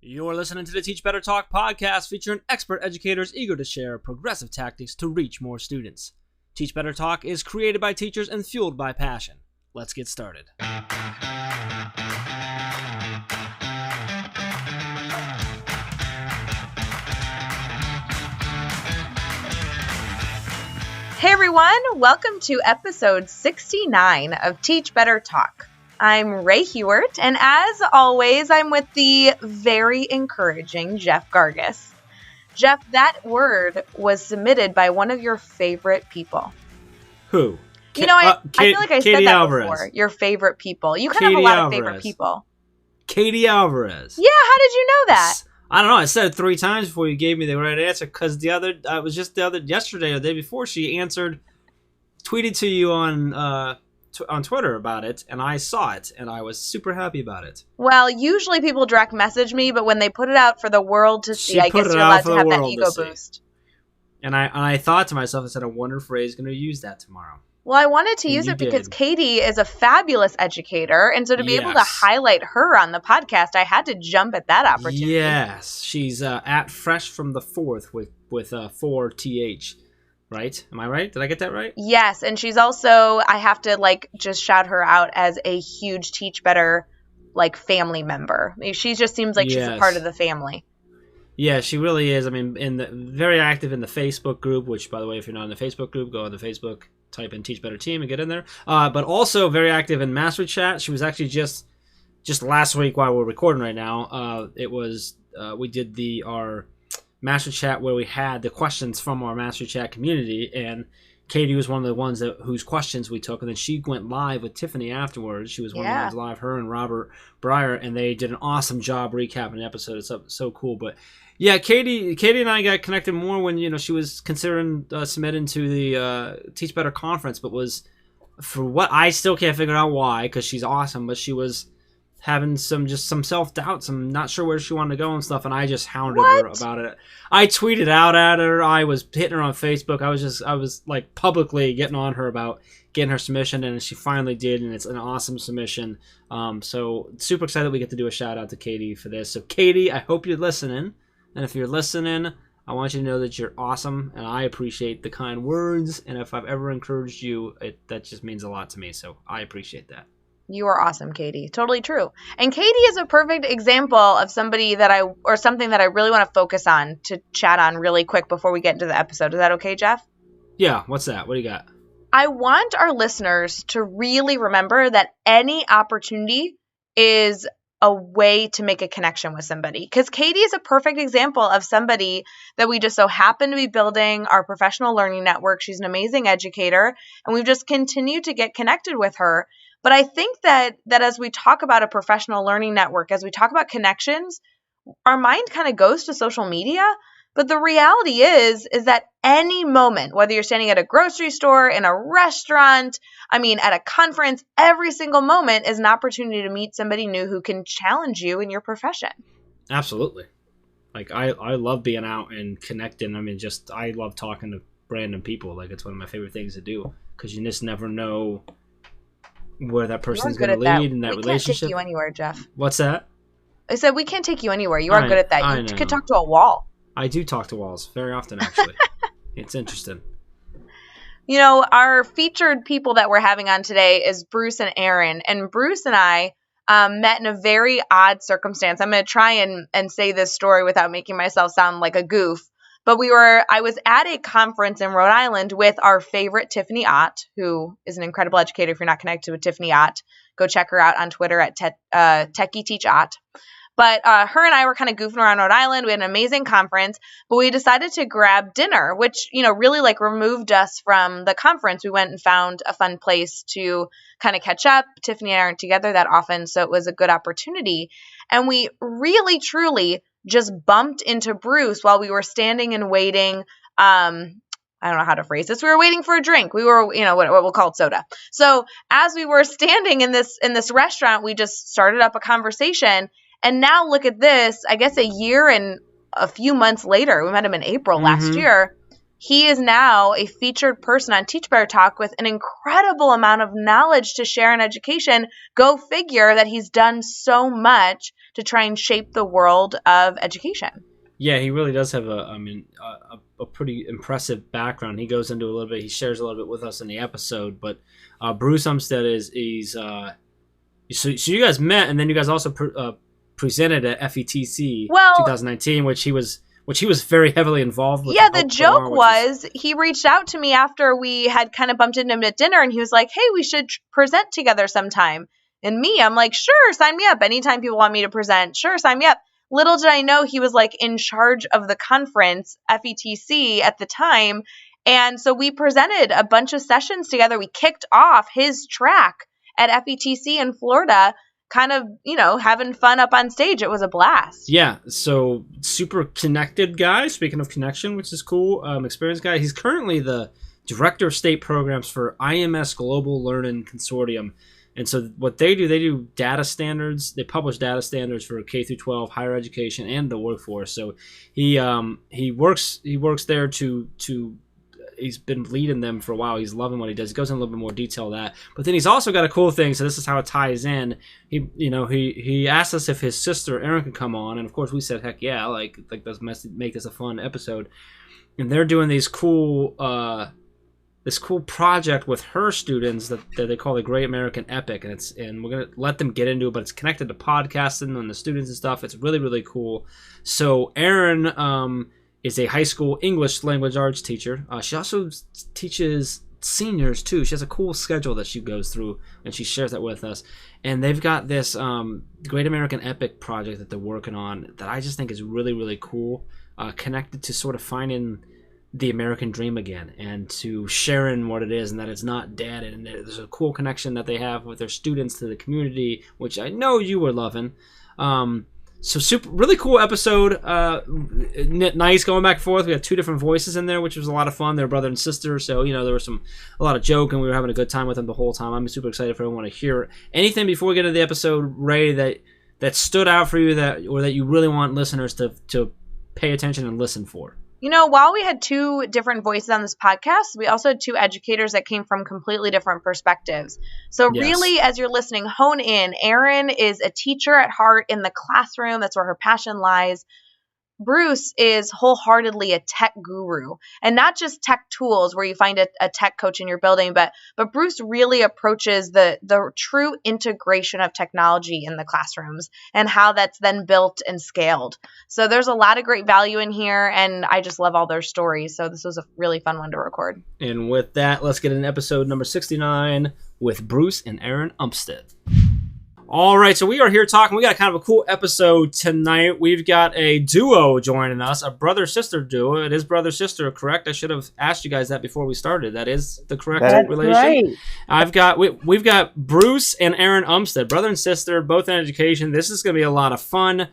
You're listening to the Teach Better Talk podcast featuring expert educators eager to share progressive tactics to reach more students. Teach Better Talk is created by teachers and fueled by passion. Let's get started. Hey everyone, welcome to episode 69 of Teach Better Talk. I'm Ray Hewart, and as always, I'm with the very encouraging Jeff Gargis. Jeff, that word was submitted by one of your favorite people. Who? I feel like I said that Alvarez. before. Your favorite people. You kind of have a lot of favorite people. Katie Alvarez. Yeah, how did you know that? I don't know. I said it 3 times before you gave me the right answer because yesterday or the day before she tweeted to you on Twitter about it, and I saw it, and I was super happy about it. Well, usually people direct message me, but when they put it out for the world to see, I guess you're allowed to have that ego boost. And I thought to myself, I said, I wonder if Ray's going to use that tomorrow. Well, I wanted to use it because Katie is a fabulous educator, and so to be able to highlight her on the podcast, I had to jump at that opportunity. Yes, she's at Fresh from the Fourth with 4th. Right? Am I right? Did I get that right? Yes, and she's also, I have to just shout her out as a huge Teach Better family member. She just seems like she's a part of the family. Yeah, she really is. I mean, very active in the Facebook group, which, by the way, if you're not in the Facebook group, go on the Facebook, type in Teach Better Team and get in there. But also very active in Mastery Chat. She was actually just last week while we're recording right now. We did our Master Chat where we had the questions from our Master Chat community, and Katie was one of the ones whose questions we took, and then she went live with Tiffany afterwards. She was one of the ones live, her and Robert Breyer, and they did an awesome job recapping the episode. It's so cool. But yeah, Katie and I got connected more when she was considering submitting to the Teach Better conference, but was, for what I still can't figure out why, because she's awesome, but she was having some self-doubt, some not sure where she wanted to go and stuff, and I just hounded her about it. I tweeted out at her. I was hitting her on Facebook. I was publicly getting on her about getting her submission, and she finally did, and it's an awesome submission. So super excited we get to do a shout out to Katie for this. So Katie, I hope you're listening, and if you're listening, I want you to know that you're awesome, and I appreciate the kind words, and if I've ever encouraged you, that just means a lot to me, so I appreciate that. You are awesome, Katie. Totally true. And Katie is a perfect example of something that I really want to focus on to chat on really quick before we get into the episode. Is that okay, Jeff? Yeah. What's that? What do you got? I want our listeners to really remember that any opportunity is a way to make a connection with somebody. Because Katie is a perfect example of somebody that we just so happen to be building our professional learning network. She's an amazing educator, and we've just continued to get connected with her. But I think that as we talk about a professional learning network, as we talk about connections, our mind kind of goes to social media. But the reality is that any moment, whether you're standing at a grocery store, in a restaurant, at a conference, every single moment is an opportunity to meet somebody new who can challenge you in your profession. Absolutely. I love being out and connecting. I love talking to random people. It's one of my favorite things to do because you just never know where that person's going to lead in that relationship. We can't take you anywhere, Jeff. What's that? I said we can't take you anywhere. You are good at that. You could talk to a wall. I do talk to walls very often, actually. It's interesting. Our featured people that we're having on today is Bruce and Erin. And Bruce and I met in a very odd circumstance. I'm going to try and say this story without making myself sound like a goof. But I was at a conference in Rhode Island with our favorite Tiffany Ott, who is an incredible educator. If you're not connected with Tiffany Ott, go check her out on Twitter at Techie Teach Ott. But her and I were kind of goofing around Rhode Island. We had an amazing conference, but we decided to grab dinner, which, really removed us from the conference. We went and found a fun place to kind of catch up. Tiffany and I aren't together that often, so it was a good opportunity. And we really, truly just bumped into Bruce while we were standing and waiting. I don't know how to phrase this. We were waiting for a drink. We were, what we'll call soda. So as we were standing in this restaurant, we just started up a conversation. And now look at this. I guess a year and a few months later, we met him in April last year. He is now a featured person on Teach Better Talk with an incredible amount of knowledge to share in education. Go figure that he's done so much to try and shape the world of education. Yeah, he really does have a pretty impressive background. He goes into a little bit. He shares a little bit with us in the episode. But Bruce Umpstead he's so you guys met, and then you guys also presented at FETC 2019, which he was very heavily involved with. Yeah, the joke was he reached out to me after we had kind of bumped into him at dinner, and he was like, "Hey, we should present together sometime." And I'm like, "Sure, sign me up. Anytime people want me to present, sure, sign me up." Little did I know he was like in charge of the conference, FETC, at the time. And so we presented a bunch of sessions together. We kicked off his track at FETC in Florida, kind of, having fun up on stage. It was a blast. Yeah, so super connected guy. Speaking of connection, which is cool, experienced guy. He's currently the Director of State Programs for IMS Global Learning Consortium. And so what they do data standards. They publish data standards for K through 12 higher education and the workforce. So he works there to he's been leading them for a while. He's loving what he does. He goes in a little bit more detail of that. But then he's also got a cool thing. So this is how it ties in. He asked us if his sister Erin could come on, and of course we said heck yeah, like let's make this a fun episode. And they're doing these cool this cool project with her students that they call the Great American Epic, and we're gonna let them get into it, but it's connected to podcasting and the students and stuff. It's really, really cool. So Erin is a high school English language arts teacher. She also teaches seniors too. She has a cool schedule that she goes through, and she shares that with us. And they've got this Great American Epic project that they're working on that I just think is really, really cool, connected to sort of finding the American dream again, and to sharing what it is, and that it's not dead. And there's a cool connection that they have with their students to the community, which I know you were loving. So super, really cool episode. Nice going back and forth. We had two different voices in there, which was a lot of fun. They're brother and sister, so there was a lot of joke, and we were having a good time with them the whole time. I'm super excited for everyone to hear it. Anything before we get into the episode, Ray, that stood out for you that you really want listeners to pay attention and listen for? While we had two different voices on this podcast, we also had two educators that came from completely different perspectives. So Yes. Really, as you're listening, hone in. Erin is a teacher at heart in the classroom. That's where her passion lies. Bruce is wholeheartedly a tech guru, and not just tech tools where you find a tech coach in your building, but Bruce really approaches the true integration of technology in the classrooms and how that's then built and scaled. So there's a lot of great value in here, and I just love all their stories. So this was a really fun one to record. And with that, let's get in episode number 69 with Bruce and Erin Umpstead. All right, so we are here talking. We got kind of a cool episode tonight. We've got a duo joining us, a brother-sister duo. It is brother-sister, correct? I should have asked you guys that before we started. That is the correct relation? Right. We've got Bruce and Erin Umpstead, brother and sister, both in education. This is going to be a lot of fun.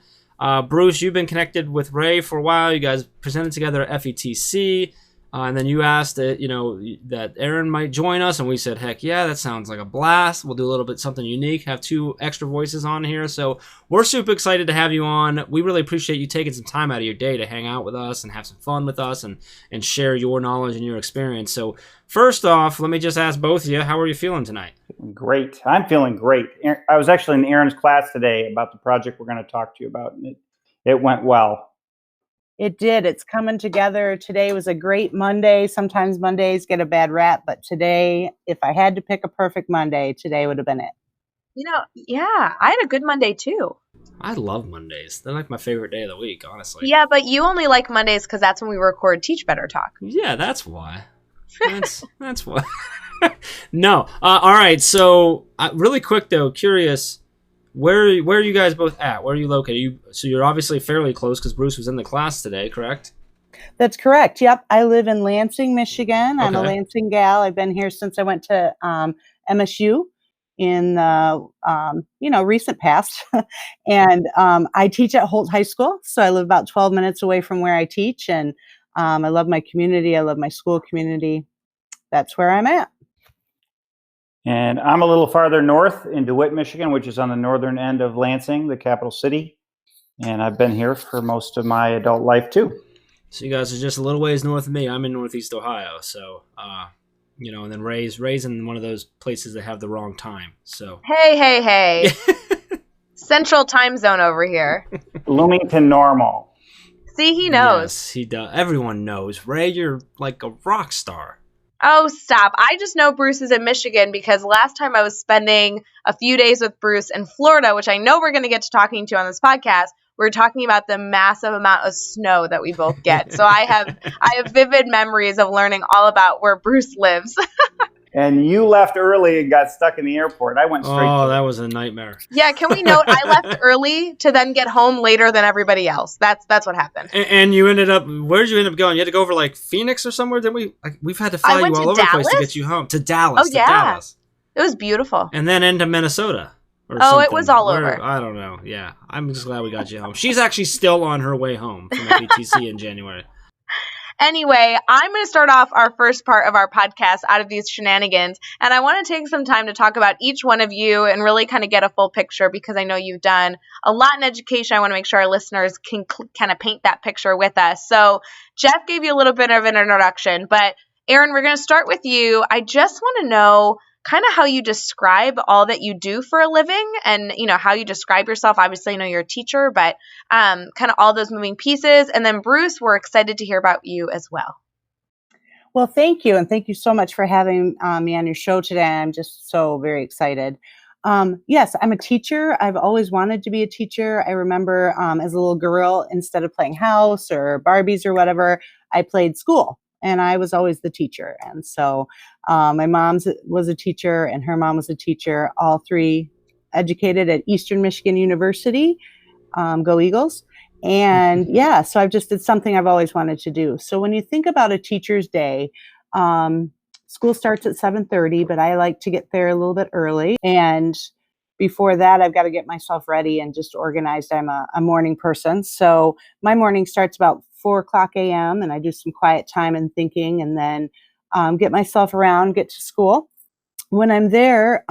Bruce, you've been connected with Ray for a while. You guys presented together at FETC. And then you asked that Erin might join us, and we said, heck yeah, that sounds like a blast. We'll do a little bit something unique, have two extra voices on here. So we're super excited to have you on. We really appreciate you taking some time out of your day to hang out with us and have some fun with us and share your knowledge and your experience. So first off, let me just ask both of you, how are you feeling tonight? Great. I'm feeling great. I was actually in Erin's class today about the project we're going to talk to you about, and it went well. It did. It's coming together. Today was a great Monday. Sometimes Mondays get a bad rap, but today, if I had to pick a perfect Monday, today would have been it. Yeah, I had a good Monday too. I love Mondays. They're like my favorite day of the week, honestly. Yeah, but you only like Mondays because that's when we record Teach Better Talk. Yeah, that's why. That's why. No. All right. So really quick though, curious. Where are you guys both at? Where are you located? So you're obviously fairly close because Bruce was in the class today, correct? That's correct. Yep. I live in Lansing, Michigan. I'm a Okay. Lansing gal. I've been here since I went to MSU in recent past. And I teach at Holt High School. So I live about 12 minutes away from where I teach. And I love my community. I love my school community. That's where I'm at. And I'm a little farther north in DeWitt, Michigan, which is on the northern end of Lansing, the capital city. And I've been here for most of my adult life, too. So you guys are just a little ways north of me. I'm in Northeast Ohio. So, and then Ray's in one of those places that have the wrong time. So Hey. Central time zone over here. Bloomington Normal. See, he knows. Yes, he does. Everyone knows. Ray, you're like a rock star. Oh, stop. I just know Bruce is in Michigan because last time I was spending a few days with Bruce in Florida, which I know we're going to get to talking to on this podcast. We're talking about the massive amount of snow that we both get. So I have vivid memories of learning all about where Bruce lives. And you left early and got stuck in the airport. I went straight Oh, to that was a nightmare. Yeah, can we note I left early to then get home later than everybody else. That's what happened. And you ended up, where did you end up going? You had to go over like Phoenix or somewhere, didn't we? Like, we've had to fly you all over the place to get you home. To Dallas. Oh, yeah. Dallas. It was beautiful. And then into Minnesota. Or Oh, it something. was all over. I don't know. Yeah. I'm just glad we got you home. She's actually still on her way home from the BTC in January. Anyway, I'm going to start off our first part of our podcast out of these shenanigans, and I want to take some time to talk about each one of you and really kind of get a full picture because I know you've done a lot in education. I want to make sure our listeners can kind of paint that picture with us. So Jeff gave you a little bit of an introduction, but Erin, we're going to start with you. I just want to know kind of how you describe all that you do for a living and, how you describe yourself. Obviously, I know you're a teacher, but kind of all those moving pieces. And then Bruce, we're excited to hear about you as well. Well, thank you. And thank you so much for having me on your show today. I'm just so very excited. Yes, I'm a teacher. I've always wanted to be a teacher. I remember as a little girl, instead of playing house or Barbies or whatever, I played school. And I was always the teacher. And so my mom was a teacher and her mom was a teacher, all three educated at Eastern Michigan University. Go Eagles. And yeah, so it's something I've always wanted to do. So when you think about a teacher's day, school starts at 7:30, but I like to get there a little bit early. And before that, I've got to get myself ready and just organized. I'm a morning person. So my morning starts about 4:00 a.m. and I do some quiet time and thinking and then get myself around, get to school. When I'm there,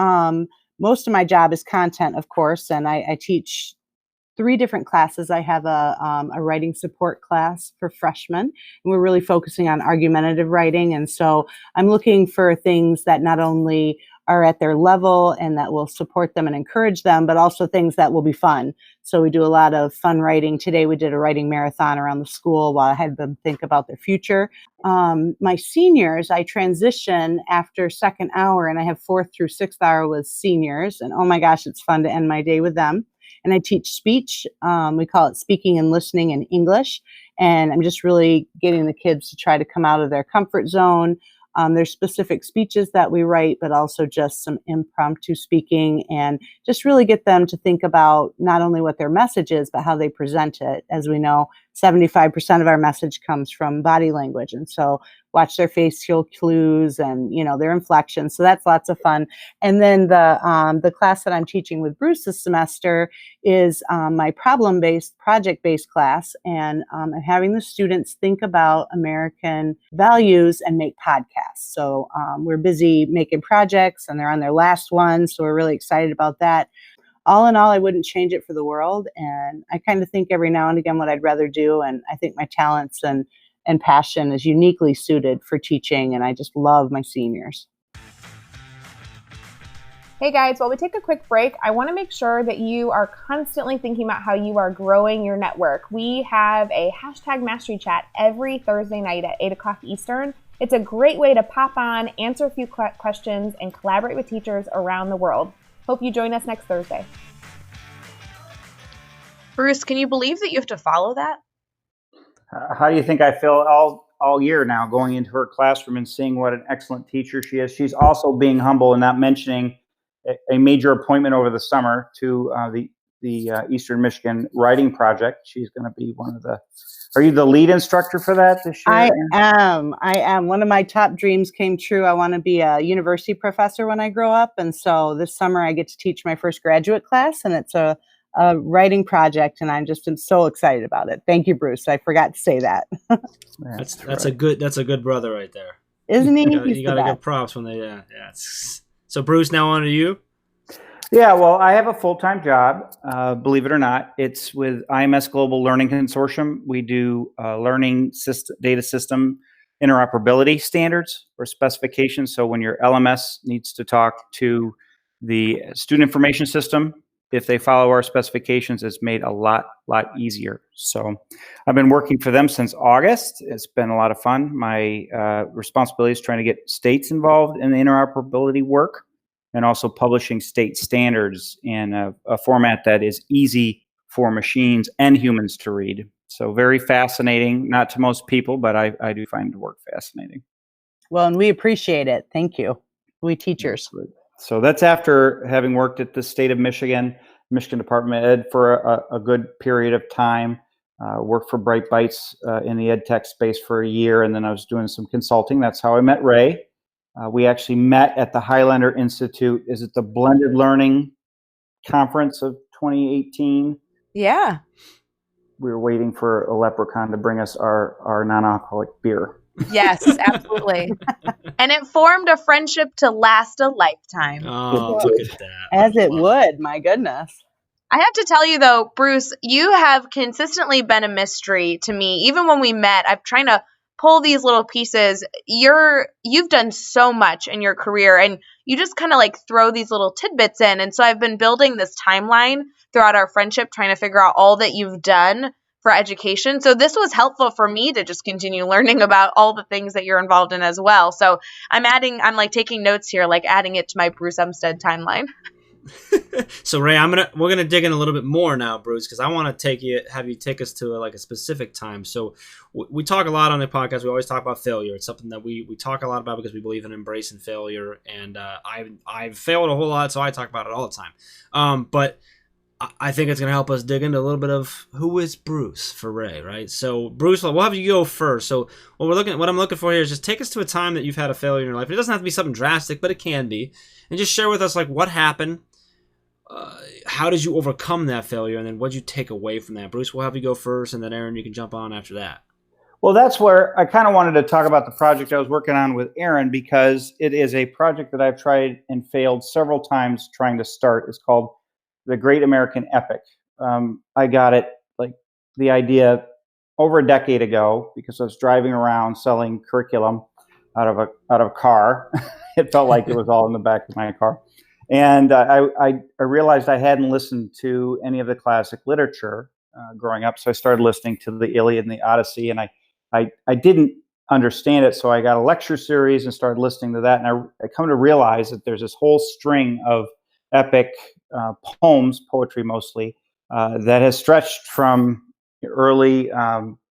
most of my job is content, of course, and I teach 3 different classes. I have a writing support class for freshmen, and we're really focusing on argumentative writing. And so I'm looking for things that not only are at their level and that will support them and encourage them, but also things that will be fun. So we do a lot of fun writing. Today we did a writing marathon around the school while I had them think about their future. My seniors, I transition after second hour, and I have 4th through 6th hour with seniors. And oh my gosh, it's fun to end my day with them. And I teach speech. We call it speaking and listening in English. And I'm just really getting the kids to try to come out of their comfort zone. There's specific speeches that we write, but also just some impromptu speaking and just really get them to think about not only what their message is, but how they present it. As we know, 75% of our message comes from body language. And so watch their facial cues and, their inflections. So that's lots of fun. And then the class that I'm teaching with Bruce this semester is my problem-based, project-based class. And I'm having the students think about American values and make podcasts. So we're busy making projects and they're on their last one. So we're really excited about that. All in all, I wouldn't change it for the world. And I kind of think every now and again what I'd rather do. And I think my talents and passion is uniquely suited for teaching. And I just love my seniors. Hey guys, while we take a quick break, I want to make sure that you are constantly thinking about how you are growing your network. We have a #Mastery Chat every Thursday night at 8 o'clock Eastern. It's a great way to pop on, answer a few questions, and collaborate with teachers around the world. Hope you join us next Thursday. Bruce, can you believe that you have to follow that? How do you think I feel all year now going into her classroom and seeing what an excellent teacher she is? She's also being humble and not mentioning a major appointment over the summer to the Eastern Michigan Writing Project. She's going to be one of the... Are you the lead instructor for that this year? I am. One of my top dreams came true. I want to be a university professor when I grow up. And so this summer I get to teach my first graduate class, and it's a writing project, and I'm so excited about it. Thank you, Bruce. I forgot to say that. That's a good brother right there. Isn't he? You got to give props when they yeah. So Bruce, now on to you. Yeah, well, I have a full-time job, believe it or not. It's with IMS Global Learning Consortium. We do learning data system interoperability standards or specifications. So when your LMS needs to talk to the student information system, if they follow our specifications, it's made a lot easier. So I've been working for them since August. It's been a lot of fun. My responsibility is trying to get states involved in the interoperability work and also publishing state standards in a format that is easy for machines and humans to read. So very fascinating, not to most people, but I do find the work fascinating. Well, and we appreciate it. Thank you. We teachers. So that's after having worked at the state of Michigan Department of Ed for a good period of time. Worked for Bright Bites in the ed tech space for a year, and then I was doing some consulting. That's how I met Ray. We actually met at the Highlander Institute. Is it the Blended Learning Conference of 2018? Yeah. We were waiting for a leprechaun to bring us our non-alcoholic beer. Yes, absolutely. And it formed a friendship to last a lifetime. Oh, look at that. As it would, my goodness. I have to tell you though, Bruce, you have consistently been a mystery to me. Even when we met, I'm trying to pull these little pieces. You've done so much in your career, and you just kind of like throw these little tidbits in. And so I've been building this timeline throughout our friendship, trying to figure out all that you've done for education. So this was helpful for me to just continue learning about all the things that you're involved in as well. So I'm like taking notes here, like adding it to my Bruce Umpstead timeline. So Ray, we're gonna dig in a little bit more now, Bruce, because I want to have you take us to a specific time. So we talk a lot on the podcast. We always talk about failure. It's something that we talk a lot about because we believe in embracing failure. And I've failed a whole lot, so I talk about it all the time. But I think it's gonna help us dig into a little bit of who is Bruce for Ray, right? So Bruce, we'll have you go first. So what I'm looking for here is just take us to a time that you've had a failure in your life. It doesn't have to be something drastic, but it can be, and just share with us like what happened. How did you overcome that failure, and then what did you take away from that? Bruce, we'll have you go first, and then Erin, you can jump on after that. Well, that's where I kind of wanted to talk about the project I was working on with Erin, because it is a project that I've tried and failed several times trying to start. It's called The Great American Epic. I got it, like the idea, over a decade ago because I was driving around selling curriculum out of a car. It felt like it was all in the back of my car. And I realized I hadn't listened to any of the classic literature growing up, so I started listening to the Iliad and the Odyssey, and I didn't understand it, so I got a lecture series and started listening to that, and I come to realize that there's this whole string of epic poems, poetry mostly, that has stretched from early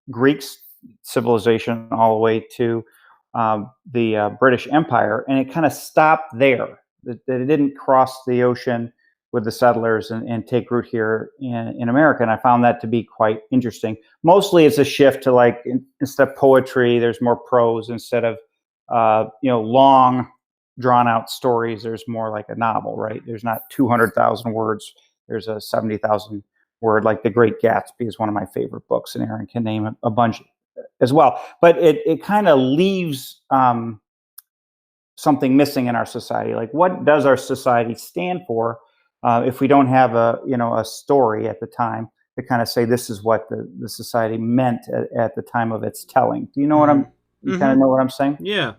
Greek civilization all the way to the British Empire, and it kind of stopped there. That it didn't cross the ocean with the settlers and take root here in America. And I found that to be quite interesting. Mostly it's a shift to like, instead of poetry, there's more prose. Instead of, long drawn out stories, there's more like a novel, right? There's not 200,000 words. There's a 70,000 word, like The Great Gatsby is one of my favorite books, and Erin can name a bunch as well. But it kind of leaves something missing in our society. Like, what does our society stand for if we don't have a story at the time to kind of say this is what the society meant at the time of its telling? Do you know what you kind of know what I'm saying? Yeah.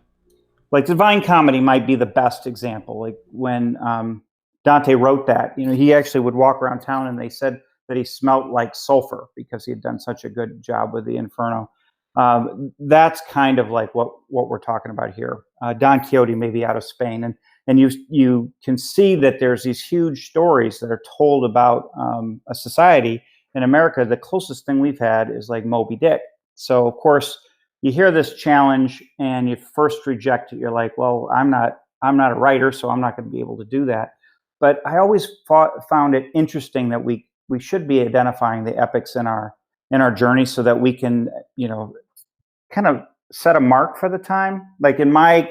Like Divine Comedy might be the best example. Like when Dante wrote that, he actually would walk around town and they said that he smelt like sulfur because he had done such a good job with the Inferno. That's kind of like what we're talking about here. Don Quixote may be out of Spain, and you can see that there's these huge stories that are told about a society in America. The closest thing we've had is like Moby Dick. So of course you hear this challenge and you first reject it. You're like, well, I'm not a writer, so I'm not going to be able to do that. But I always found it interesting that we should be identifying the epics in our journey so that we can, kind of set a mark for the time. Like in my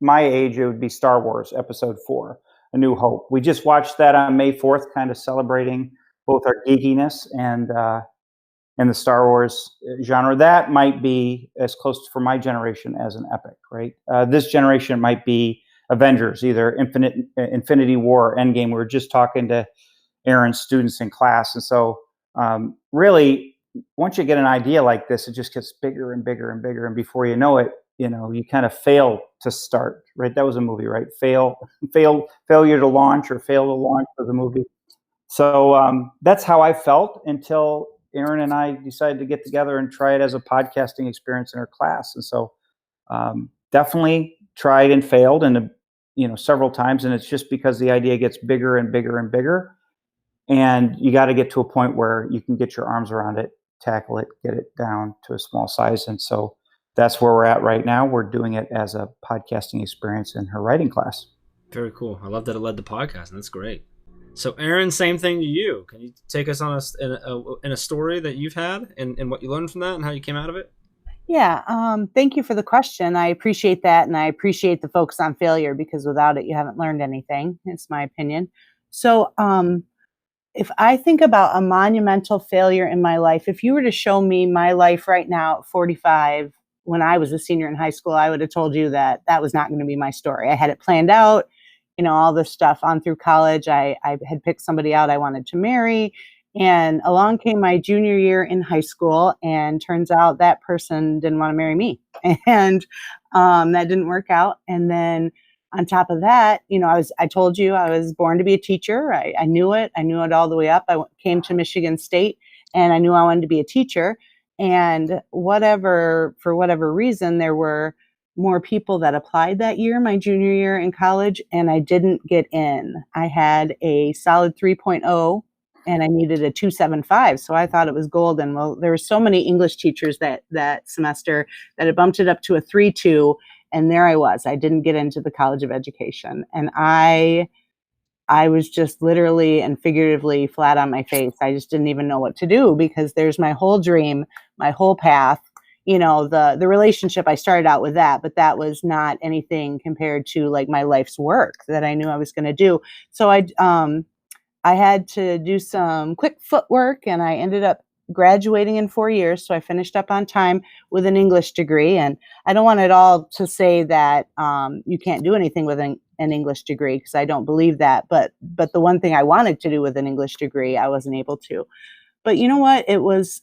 age, it would be Star Wars Episode 4, A New Hope. We just watched that on May 4th, kind of celebrating both our geekiness and the Star Wars genre. That might be as close for my generation as an epic, right? This generation might be Avengers, either Infinity War or Endgame. We were just talking to Erin's students in class. And so really, once you get an idea like this, it just gets bigger and bigger and bigger. And before you know it, you kind of fail to start, right? That was a movie, right? Failure to launch, or fail to launch was a movie. So that's how I felt until Erin and I decided to get together and try it as a podcasting experience in her class. And so definitely tried and failed, and several times. And it's just because the idea gets bigger and bigger and bigger, and you got to get to a point where you can get your arms around it, tackle it, get it down to a small size. And so that's where we're at right now. We're doing it as a podcasting experience in her writing class. Very cool. I love that it led the podcast, and that's great. So, Erin, same thing to you. Can you take us on in a story that you've had and what you learned from that and how you came out of it? Yeah, thank you for the question. I appreciate that, and I appreciate the focus on failure, because without it, you haven't learned anything. It's my opinion. So, if I think about a monumental failure in my life, if you were to show me my life right now at 45, when I was a senior in high school, I would have told you that was not going to be my story. I had it planned out, all this stuff on through college. I had picked somebody out I wanted to marry. And along came my junior year in high school, and turns out that person didn't want to marry me. And that didn't work out. And then on top of that, I told you I was born to be a teacher. I knew it. I knew it all the way up. I came to Michigan State, and I knew I wanted to be a teacher. And for whatever reason, there were more people that applied that year, my junior year in college, and I didn't get in. I had a solid 3.0 and I needed a 2.75. So I thought it was golden. Well, there were so many English teachers that semester that it bumped it up to a 3.2. And there I was. I didn't get into the College of Education. And I was just literally and figuratively flat on my face. I just didn't even know what to do, because there's my whole dream, my whole path. The relationship, I started out with that, but that was not anything compared to like my life's work that I knew I was going to do. So I had to do some quick footwork, and I ended up graduating in 4 years. So I finished up on time with an English degree. And I don't want it all to say that you can't do anything with an English degree, because I don't believe that. But the one thing I wanted to do with an English degree, I wasn't able to. But you know what? It was,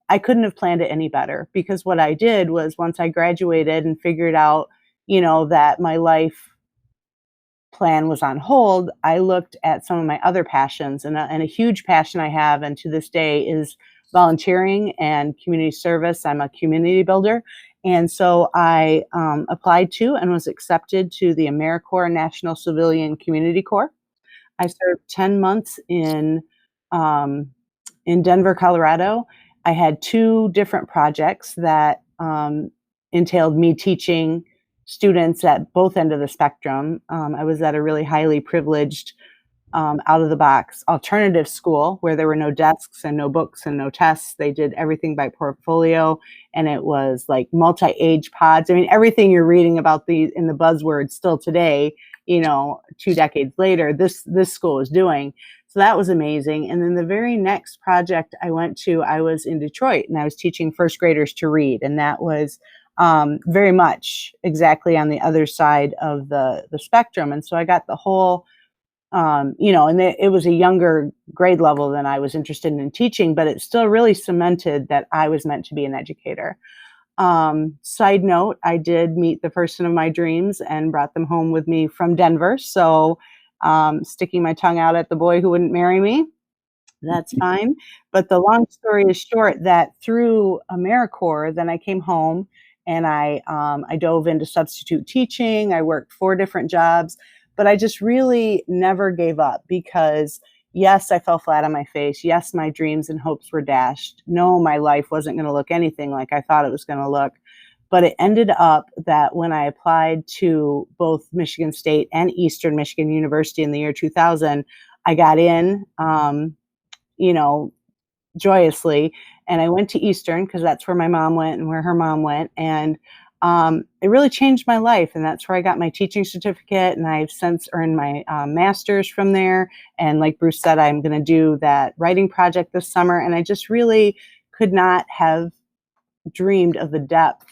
I couldn't have planned it any better, because what I did was, once I graduated and figured out, that my life plan was on hold, I looked at some of my other passions, and a huge passion I have, and to this day, is volunteering and community service. I'm a community builder. And so I applied to and was accepted to the AmeriCorps National Civilian Community Corps. I served 10 months in Denver, Colorado. I had 2 different projects that entailed me teaching students at both ends of the spectrum. I was at a really highly privileged, out of the box alternative school where there were no desks and no books and no tests. They did everything by portfolio, and it was like multi-age pods. I mean, everything you're reading about in the buzzwords still today, 2 decades later, this school is doing. So that was amazing. And then the very next project I went to, I was in Detroit, and I was teaching first graders to read. And that was very much exactly on the other side of the spectrum. And so I got the whole, and it was a younger grade level than I was interested in teaching, but it still really cemented that I was meant to be an educator. Side note, I did meet the person of my dreams and brought them home with me from Denver. So sticking my tongue out at the boy who wouldn't marry me, that's fine. But the long story is short, that through AmeriCorps, then I came home, and I dove into substitute teaching. I worked 4 different jobs, but I just really never gave up, because yes, I fell flat on my face. Yes, my dreams and hopes were dashed. No, my life wasn't going to look anything like I thought it was going to look. But it ended up that when I applied to both Michigan State and Eastern Michigan University in the year 2000, I got in, joyously. And I went to Eastern because that's where my mom went and where her mom went. And it really changed my life. And that's where I got my teaching certificate. And I've since earned my master's from there. And like Bruce said, I'm going to do that writing project this summer. And I just really could not have dreamed of the depth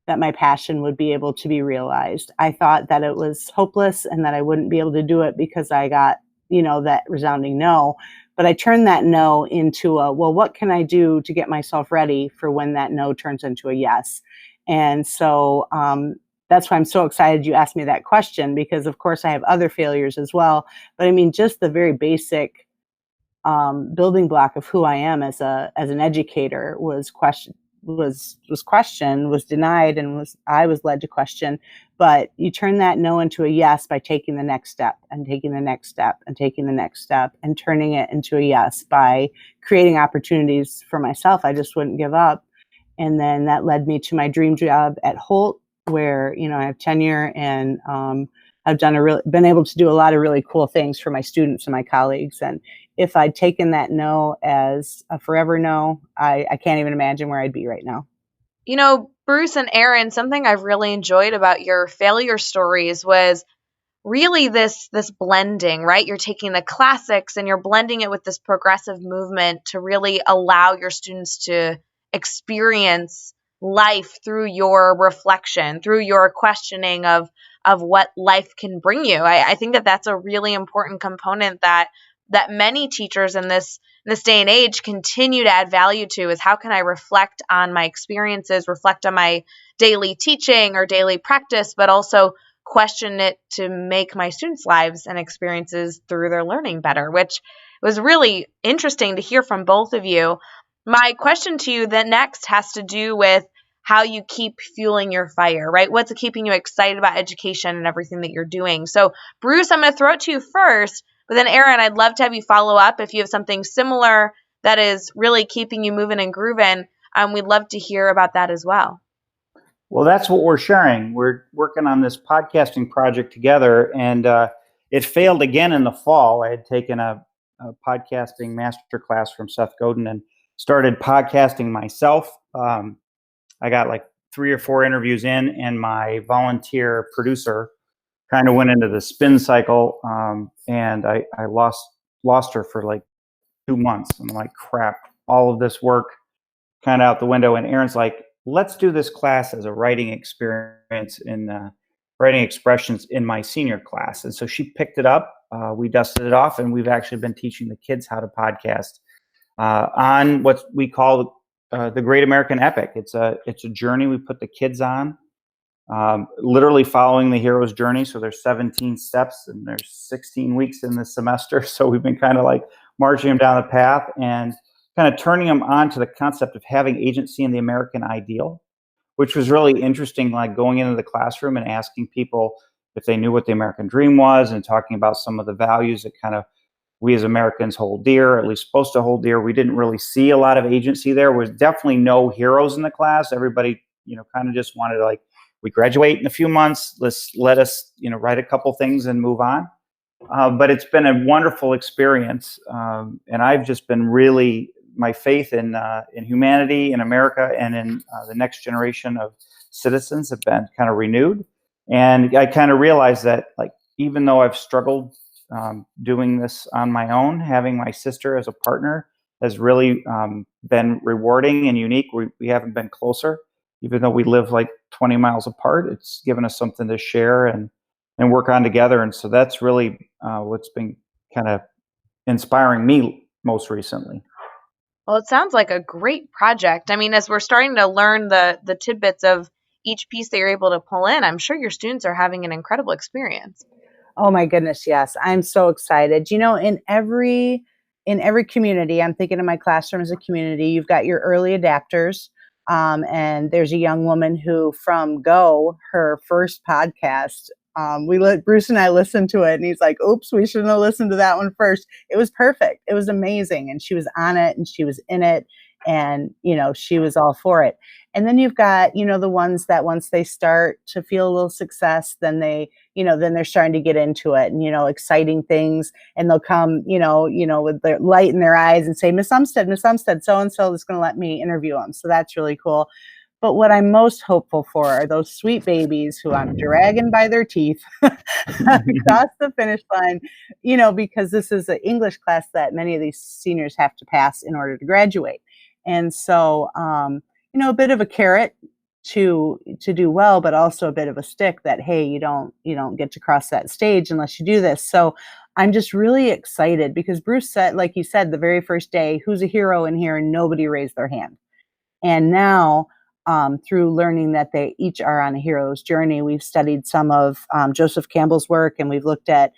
that my passion would be able to be realized. I thought that it was hopeless and that I wouldn't be able to do it because I got, that resounding no. But I turned that no into well, what can I do to get myself ready for when that no turns into a yes? And so that's why I'm so excited you asked me that question, because of course I have other failures as well. But I mean, just the very basic building block of who I am as an educator was denied, and I was led to question. But you turn that no into a yes by taking the next step and taking the next step and taking the next step and turning it into a yes by creating opportunities for myself. I just wouldn't give up. And then that led me to my dream job at Holt, where, I have tenure and I've been able to do a lot of really cool things for my students and my colleagues. And if I'd taken that no as a forever no, I can't even imagine where I'd be right now. Bruce and Erin, something I've really enjoyed about your failure stories was really this blending, right? You're taking the classics and you're blending it with this progressive movement to really allow your students to experience life through your reflection, through your questioning of what life can bring you. I think that that's a really important component that many teachers in this day and age continue to add value to, is how can I reflect on my experiences, reflect on my daily teaching or daily practice, but also question it to make my students' lives and experiences through their learning better, which was really interesting to hear from both of you. My question to you then next has to do with how you keep fueling your fire, right? What's keeping you excited about education and everything that you're doing? So, Bruce, I'm going to throw it to you first, but then Erin, I'd love to have you follow up if you have something similar that is really keeping you moving and grooving. We'd love to hear about that as well. Well, that's what we're sharing. We're working on this podcasting project together, and it failed again in the fall. I had taken a podcasting masterclass from Seth Godin and started podcasting myself. I got like 3 or 4 interviews in, and my volunteer producer kind of went into the spin cycle, and I lost her for like 2 months. I'm like, crap, all of this work kind of out the window. And Erin's like, let's do this class as a writing experience in writing expressions in my senior class. And so she picked it up. We dusted it off, and we've actually been teaching the kids how to podcast on what we call the Great American Epic. It's a journey we put the kids on, literally following the hero's journey. So there's 17 steps, and there's 16 weeks in the semester. So we've been kind of like marching them down the path and kind of turning them on to the concept of having agency in the American ideal, which was really interesting, like going into the classroom and asking people if they knew what the American dream was, and talking about some of the values that kind of we as Americans hold dear, or at least supposed to hold dear. We didn't really see a lot of agency there. There was definitely no heroes in the class. Everybody, kind of just wanted to, like, we graduate in a few months. Let us, write a couple things and move on. But it's been a wonderful experience. And I've just been really, my faith in humanity, in America, and in the next generation of citizens have been kind of renewed. And I kind of realized that, like, even though I've struggled doing this on my own, having my sister as a partner has really been rewarding and unique. We haven't been closer, even though we live like 20 miles apart. It's given us something to share and work on together. And so that's really what's been kind of inspiring me most recently. Well, it sounds like a great project. I mean, as we're starting to learn the tidbits of each piece that you're able to pull in, I'm sure your students are having an incredible experience. Oh my goodness, yes. I'm so excited. In every community, I'm thinking of my classroom as a community, you've got your early adapters. And there's a young woman who, from Go, her first podcast, Bruce and I listened to it, and he's like, oops, we shouldn't have listened to that one first. It was perfect. It was amazing. And she was on it, and she was in it, and, she was all for it. And then you've got, the ones that once they start to feel a little success, then then they're starting to get into it, and, exciting things. And they'll come, with their light in their eyes and say, Miss Umpstead, so-and-so is going to let me interview them. So that's really cool. But what I'm most hopeful for are those sweet babies who I'm dragging by their teeth across the finish line, because this is an English class that many of these seniors have to pass in order to graduate. And so, a bit of a carrot to do well, but also a bit of a stick that, hey, you don't get to cross that stage unless you do this. So I'm just really excited because Bruce said, like you said, the very first day, who's a hero in here? And nobody raised their hand. And now, through learning that they each are on a hero's journey, we've studied some of Joseph Campbell's work, and we've looked at,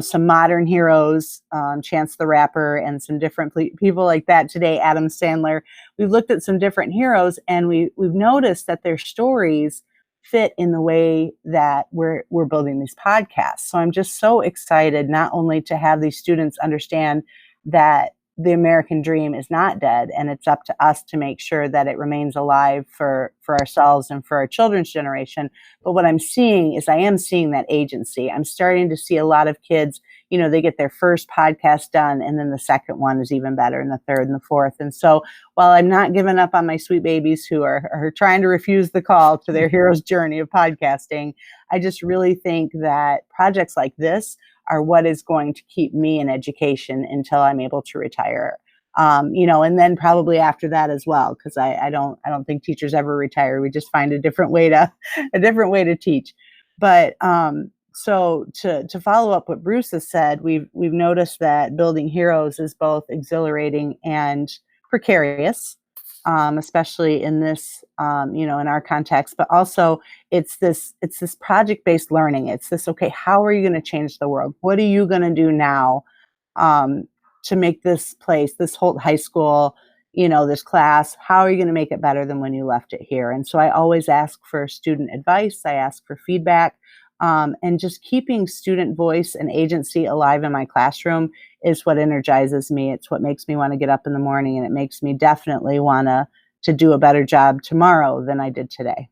some modern heroes, Chance the Rapper, and some different people like that today, Adam Sandler. We've looked at some different heroes, and we've noticed that their stories fit in the way that we're building these podcasts. So I'm just so excited not only to have these students understand that the American dream is not dead, and it's up to us to make sure that it remains alive for ourselves and for our children's generation. But what I'm seeing is I am seeing that agency. I'm starting to see a lot of kids, they get their first podcast done, and then the second one is even better, and the third and the fourth. And so while I'm not giving up on my sweet babies who are trying to refuse the call to their hero's journey of podcasting, I just really think that projects like this are what is going to keep me in education until I'm able to retire. And then probably after that as well, because I don't think teachers ever retire. We just find a different way to teach. But so to follow up what Bruce has said, we've noticed that building heroes is both exhilarating and precarious, especially in this, in our context, but also it's this project-based learning. It's this, okay, how are you going to change the world? What are you going to do now to make this place, this Holt High School, this class, how are you going to make it better than when you left it here? And so I always ask for student advice. I ask for feedback. And just keeping student voice and agency alive in my classroom is what energizes me. It's what makes me want to get up in the morning, and it makes me definitely want to do a better job tomorrow than I did today.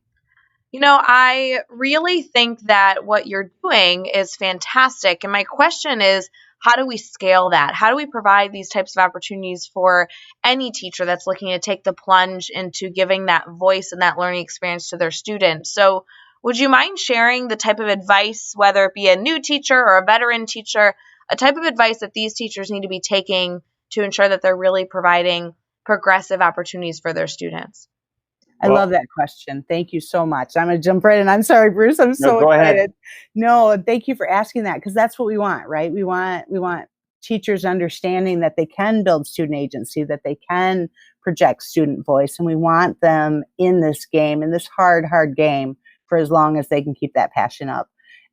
I really think that what you're doing is fantastic. And my question is, how do we scale that? How do we provide these types of opportunities for any teacher that's looking to take the plunge into giving that voice and that learning experience to their students? So would you mind sharing the type of advice, whether it be a new teacher or a veteran teacher, a type of advice that these teachers need to be taking to ensure that they're really providing progressive opportunities for their students? I love that question. Thank you so much. I'm going to jump right in. I'm sorry, Bruce. I'm so excited. Ahead. No, thank you for asking that, because that's what we want, right? We want teachers understanding that they can build student agency, that they can project student voice, and we want them in this game, in this hard game, for as long as they can keep that passion up.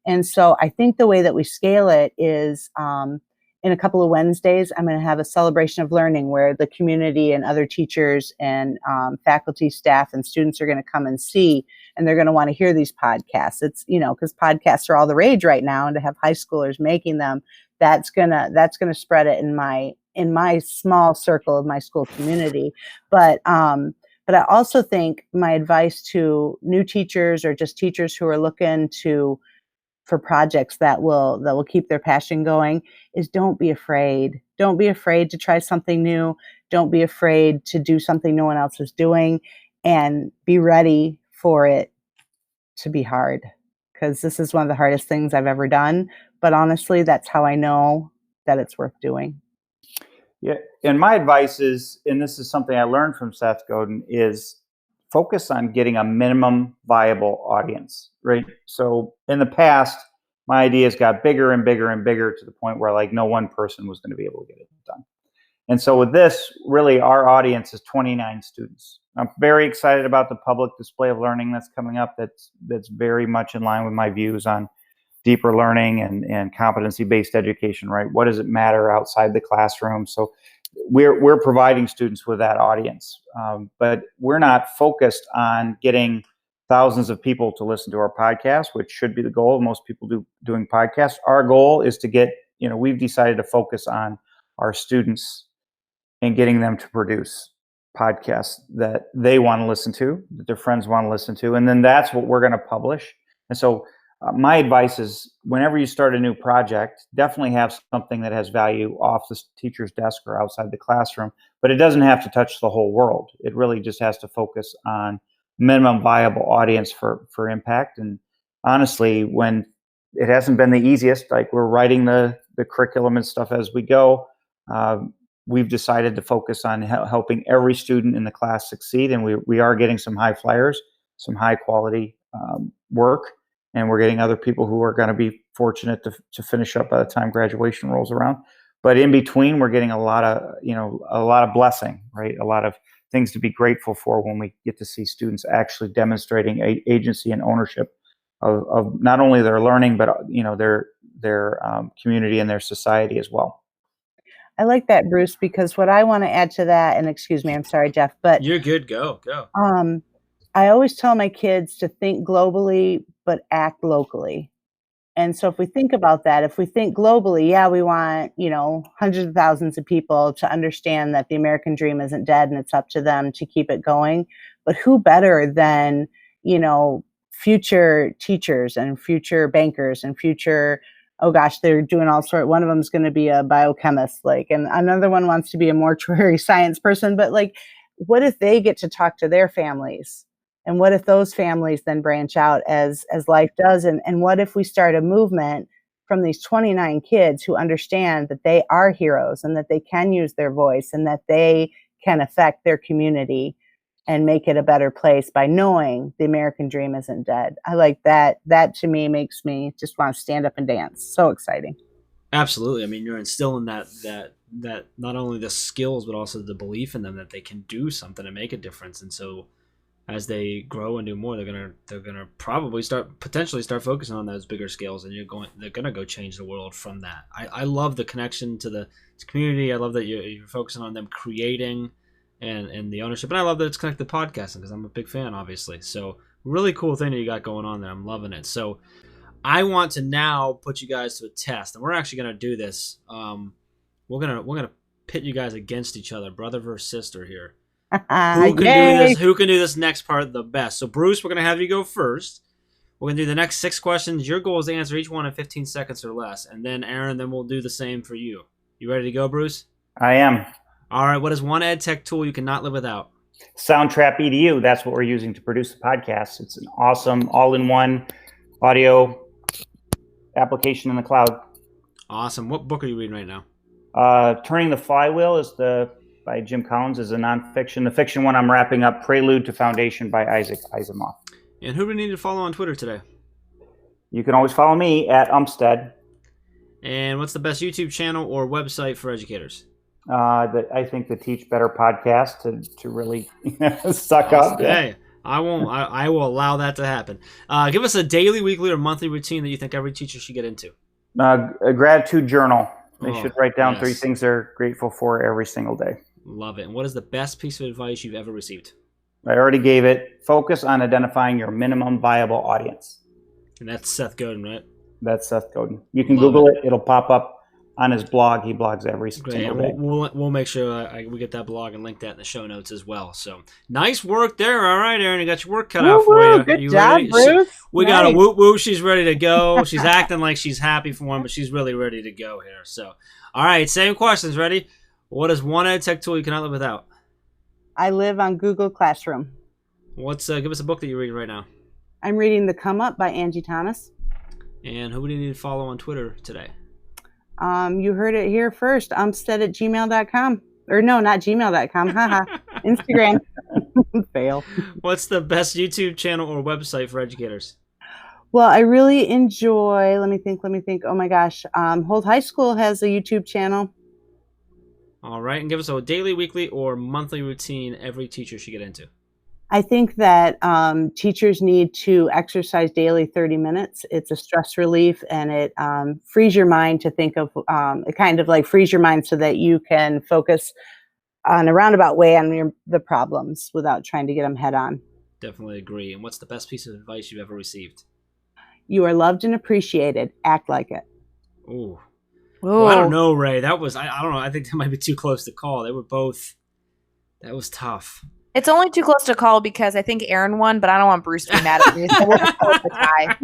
And so I think the way that we scale it is in a couple of Wednesdays, I'm going to have a celebration of learning where the community and other teachers and faculty, staff, and students are going to come and see, and they're going to want to hear these podcasts. It's, because podcasts are all the rage right now, and to have high schoolers making them, that's gonna spread it in my small circle of my school community. But I also think my advice to new teachers or just teachers who are looking for projects that will keep their passion going is don't be afraid. Don't be afraid to try something new. Don't be afraid to do something no one else is doing, and be ready for it to be hard, because this is one of the hardest things I've ever done. But honestly, that's how I know that it's worth doing. Yeah, and my advice is, and this is something I learned from Seth Godin, is focus on getting a minimum viable audience, right? So in the past, my ideas got bigger and bigger and bigger to the point where like no one person was going to be able to get it done. And so with this, really our audience is 29 students. I'm very excited about the public display of learning that's coming up. That's very much in line with my views on deeper learning and competency-based education, right? What does it matter outside the classroom? So we're providing students with that audience, but we're not focused on getting thousands of people to listen to our podcast, which should be the goal. Most people doing podcasts. Our goal is to get, we've decided to focus on our students and getting them to produce podcasts that they want to listen to, that their friends want to listen to, and then that's what we're going to publish. And so my advice is, whenever you start a new project, definitely have something that has value off the teacher's desk or outside the classroom, but it doesn't have to touch the whole world. It really just has to focus on minimum viable audience for impact. And honestly, when it hasn't been the easiest, like we're writing the curriculum and stuff as we go, we've decided to focus on helping every student in the class succeed. And we are getting some high flyers, some high quality work. And we're getting other people who are going to be fortunate to finish up by the time graduation rolls around. But in between, we're getting a lot of blessing, right? A lot of things to be grateful for when we get to see students actually demonstrating agency and ownership of not only their learning, but their community and their society as well. I like that, Bruce, because what I want to add to that, and excuse me, I'm sorry, Jeff, but You're good. Go. I always tell my kids to think globally, but act locally. And so if we think about that, if we think globally, yeah, we want, hundreds of thousands of people to understand that the American dream isn't dead and it's up to them to keep it going. But who better than, future teachers and future bankers and future, oh gosh, they're doing all sorts. One of them is going to be a biochemist, and another one wants to be a mortuary science person. But what if they get to talk to their families? And what if those families then branch out as life does? And what if we start a movement from these 29 kids who understand that they are heroes and that they can use their voice and that they can affect their community and make it a better place by knowing the American dream isn't dead? I like that. That to me makes me just want to stand up and dance. So exciting. Absolutely. I mean, you're instilling that not only the skills, but also the belief in them that they can do something and make a difference. And so as they grow and do more, they're gonna probably potentially start focusing on those bigger scales, and they're gonna go change the world from that. I love the connection to the community. I love that you're focusing on them creating and the ownership, and I love that it's connected to podcasting because I'm a big fan, obviously. So really cool thing that you got going on there. I'm loving it. So I want to now put you guys to a test, and we're actually gonna do this. We're gonna pit you guys against each other, brother versus sister here. Who can do this next part the best? So Bruce, we're gonna have you go first. We're gonna do the next 6 questions. Your goal is to answer each one in 15 seconds or less, and then Erin, then we'll do the same for you. You ready to go, Bruce? I am. All right. What is one ed tech tool you cannot live without? Soundtrap EDU. That's what we're using to produce the podcast. It's an awesome all-in-one audio application in the cloud. Awesome. What book are you reading right now? Turning the Flywheel by Jim Collins is a nonfiction. The fiction one I'm wrapping up, Prelude to Foundation by Isaac Asimov. And who do we need to follow on Twitter today? You can always follow me at Umpstead. And what's the best YouTube channel or website for educators? I think the Teach Better podcast to really suck up. Hey, I will allow that to happen. Give us a daily, weekly, or monthly routine that you think every teacher should get into. A gratitude journal. They should write down 3 things they're grateful for every single day. Love it. And what is the best piece of advice you've ever received? I already gave it. Focus on identifying your minimum viable audience. And that's Seth Godin, right? That's Seth Godin. You can Google it. It'll pop up on his blog. He blogs every single day. We'll make sure we get that blog and link that in the show notes as well. So nice work there. All right, Erin, you got your work cut out for you. Good job, Bruce. We got a whoop whoop. She's ready to go. She's acting like she's happy for him, but she's really ready to go here. So, all right, same questions. Ready? What is one ed tech tool you cannot live without? I live on Google Classroom. Give us a book that you're reading right now. I'm reading The Come Up by Angie Thomas. And who do you need to follow on Twitter today? You heard it here first. Umpstead@gmail.com. Or no, not gmail.com. Haha. Instagram. Fail. What's the best YouTube channel or website for educators? Well, I really enjoy, let me think. Oh my gosh. Holt High School has a YouTube channel. All right. And give us a daily, weekly, or monthly routine every teacher should get into. I think that teachers need to exercise daily 30 minutes. It's a stress relief, and it frees your mind to think of, it kind of like frees your mind so that you can focus on a roundabout way on the problems without trying to get them head on. Definitely agree. And what's the best piece of advice you've ever received? You are loved and appreciated. Act like it. Ooh. Well, I don't know, Ray. That was, I don't know. I think that might be too close to call. They were both, that was tough. It's only too close to call because I think Erin won, but I don't want Bruce to be mad at me, so we'll just call it the tie.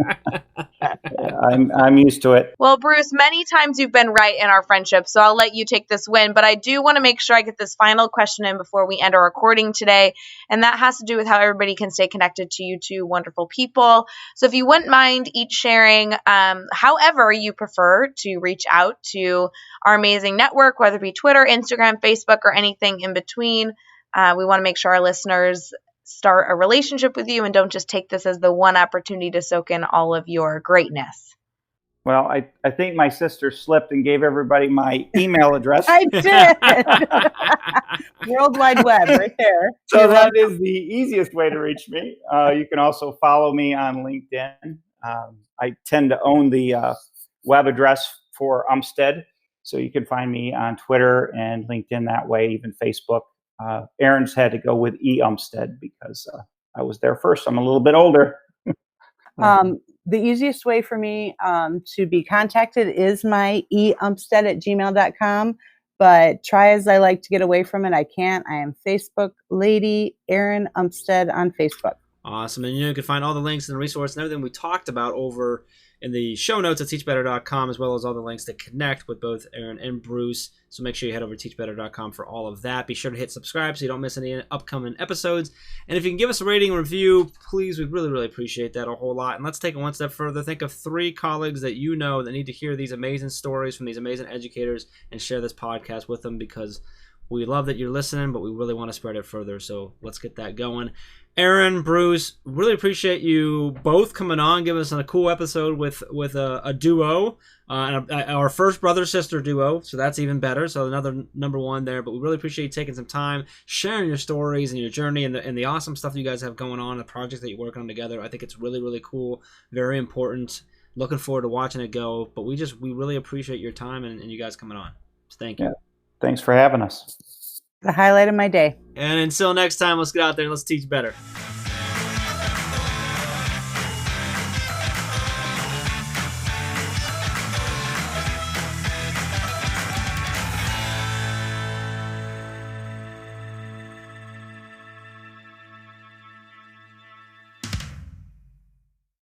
I'm used to it. Well, Bruce, many times you've been right in our friendship, so I'll let you take this win, but I do want to make sure I get this final question in before we end our recording today, and that has to do with how everybody can stay connected to you two wonderful people. So if you wouldn't mind each sharing however you prefer to reach out to our amazing network, whether it be Twitter, Instagram, Facebook, or anything in between. We want to make sure our listeners start a relationship with you and don't just take this as the one opportunity to soak in all of your greatness. Well, I think my sister slipped and gave everybody my email address. I did. World Wide Web right there. So that is the easiest way to reach me. You can also follow me on LinkedIn. I tend to own the web address for Umpstead. So you can find me on Twitter and LinkedIn that way, even Facebook. Erin's had to go with E. Umpstead because I was there first. I'm a little bit older. The easiest way for me to be contacted is my eumpstead@gmail.com. But try as I like to get away from it, I can't. I am Facebook Lady Erin Umpstead on Facebook. Awesome. And you can find all the links and the resources and everything we talked about over in the show notes at teachbetter.com, as well as all the links to connect with both Erin and Bruce. So make sure you head over to teachbetter.com for all of that. Be sure to hit subscribe so you don't miss any upcoming episodes. And if you can give us a rating and review, please, we'd really, really appreciate that a whole lot. And let's take it one step further. Think of 3 colleagues that you know that need to hear these amazing stories from these amazing educators and share this podcast with them, because we love that you're listening, but we really want to spread it further. So let's get that going. Erin, Bruce, really appreciate you both coming on, giving us a cool episode with a duo, our first brother-sister duo, so that's even better. So another number 1 there. But we really appreciate you taking some time, sharing your stories and your journey and the awesome stuff you guys have going on, the projects that you're working on together. I think it's really, really cool, very important. Looking forward to watching it go. But we really appreciate your time and you guys coming on. So thank you. Yeah. Thanks for having us. The highlight of my day. And until next time, let's get out there and let's teach better.